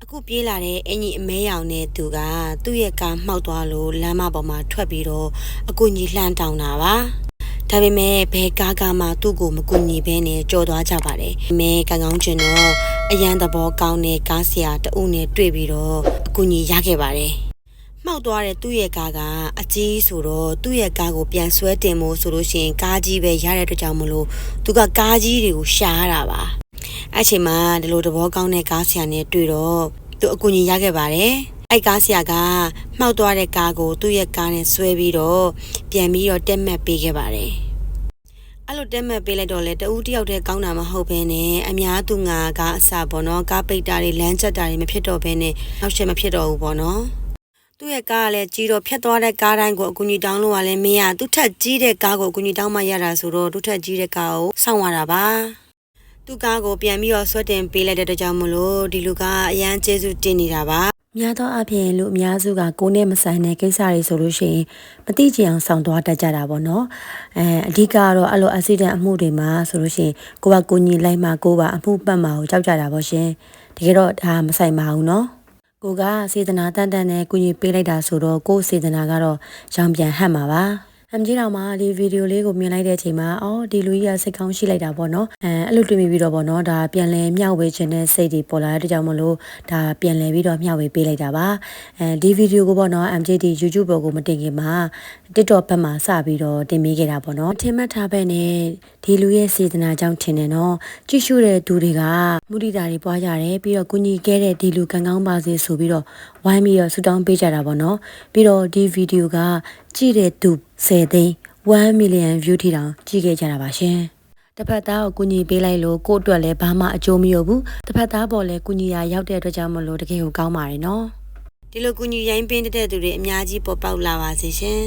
အခုပြေးလာတဲ့အင်ကြီးအမဲရောင်နဲ့သူကသူ့ရဲ့ကားမှောက်သွားလို့လမ်းမပေါ်မှာထွက်ပြီးတော့အကူကြီးလှမ်းတောင်းတာပါဒါပေမဲ့ဘယ်ကားကမှသူ့ကိုမကူညီဘဲနဲ့ကြော်သွားကြပါတယ်။မဲကံကောင်းကျင်တော့အရန်သဘောကောင်းတဲ့ကားဆရာတဦးနဲ့တွေ့ပြီးတော့အကူညီရခဲ့ပါတယ်။မှောက်သွားတဲ့သူ့ရဲ့ကားကအကြီးဆိုတော့သူ့ရဲ့ကားကိုပြန်ဆွဲတင်ဖို့ဆိုလို့ရှိရင်ကားကြီးပဲရတဲ့အတွက်ကြောင့်မလို့သူကကားကြီးတွေကိုရှာရတာပါ။အဲ့ချိန်မှာဒီလိုသဘောကောင်းတဲ့ကားဆရာနဲ့တွေ့တော့သူအကူညီရခဲ့ပါတယ်။အဲ့ကားဆရာကမှောက်သွားတဲ့ကားကိုသူ့ရဲ့ကားနဲ့ဆွဲပြီးတော့ပြန်ပြီးတော့တက်မှတ်ပေးခဲ့ပါတယ်။အဲ့လိုတက်မှတ်ပေးလိုက်တော့လေတဦးတယောက်တည်းကောင်းတာမဟုတ်ဘဲနဲ့အများသူငါကအစပေါ့နော်ကားပိတ်တာတွေလမ်းချက်တာတွေမဖြစ်တော့ဘဲနဲ့နောက်ဆက်မဖြစ်တော့ဘူးပေါ့နော်။သူ့ရဲ့ကားကလည်းကြီးတော့ဖြတ်သွားတဲ့ကားတိုင်းကိုအကူကြီးတောင်းလို့ကလည်းမရသူ့ထက်ကြီးတဲ့ကားကိုအကူကြီးတောင်းမှရတာဆိုတော့သူ့ထက်ကြီးတဲ့ကားကိုစောင့်ရတာပါ။သူ့ကားကိုပြန်ပြီးတော့ဆွတ်တင်ပေးလိုက်တဲ့အတွက်ကြောင့်မလို့ဒီလူကအရန်ကျေးဇူးတင်နေတာပါများသောအားဖြင့်လူအများစုကကိုယ်နဲ့မဆိုင်တဲ့ကိစ္စတွေဆိုလို့ရှိရင်မသိချင်အောင်ဆောင်သွားတတ်ကြတာပေါ့နော်အဓိကတော့အဲ့လိုအက်ဆီဒန့်အမှုတွေမှာဆိုလို့ရှိရင်ကိုကကိုကြီးလိုက်မှကိုပါအမှုပတ်မှာကိုကြောက်ကြတာပေါ့ရှင်တကယ်တော့ဒါမဆိုင်ပါဘူးနော်ကိုကစေတနာတန်တန်နဲ့ကိုကြီးပေးလိုက်တာဆိုတော့ကိုစေတနာကတော့ရောင်ပြန်ဟတ်မှာပါအမကြီးတော်မှာဒီဗီဒီယိုလေးကိုမြင်လိုက်တဲ့အချိန်မှာဒီလူကြီးကစိတ်ကောင်းရှိလိုက်တာပေါ့နော်အဲ့လိုတွေ့မိပြီးတော့ပေါ့နော်ဒါပြန်လဲမျှဝေခြင်းနဲ့စိတ်တွေပေါ်လာတဲ့ကြောင့်မလို့ဒါပြန်လဲပြီးတော့မျှဝေပေးလိုက်တာပါဒီဗီဒီယိုကိုပေါ့နော် MJD YouTube ပေါ်ကိုမတင်ခင်မှာ TikTok ဘက်မှာစပြီးတော့တင်ပေးခဲ့တာပေါ့နော်ထင်မှတ်ထားပဲနဲ့ဒီလူရဲ့စေတနာကြောင့်ထင်တယ်နော်ကြည့်ရှုတဲ့သူတွေကမုဒိတာတွေပွားကြတယ်ပြီးတော့ကုညီခဲ့တဲ့ဒီလူကံကောင်းပါစေဆိုပြီးတော့ဝိုင်းပြီးတော့ဆူတောင်းပေးကြတာပေါ့နော်ပြီးတော့ဒီဗီဒီယိုကကြည့်တဲ့သူ10 သိန်း1 million view ထိတောင်ကြည့်ခဲ့ကြတာပါရှင်တစ်ဖက်သားကိုကူညီပေးလိုက်လို့ကို့အတွက်လည်းဘာမှအကျိုးမရဘူးတစ်ဖက်သားပေါ်လည်းကူညီရရောက်တဲ့အတွက်ကြောင့်မလို့တကယ်ကိုကောင်းပါတယ်နော်ဒီလိုကူညီရိုင်းပင်းတဲ့သူတွေအများကြီးပေါ်ပေါက်လာပါစေရှင်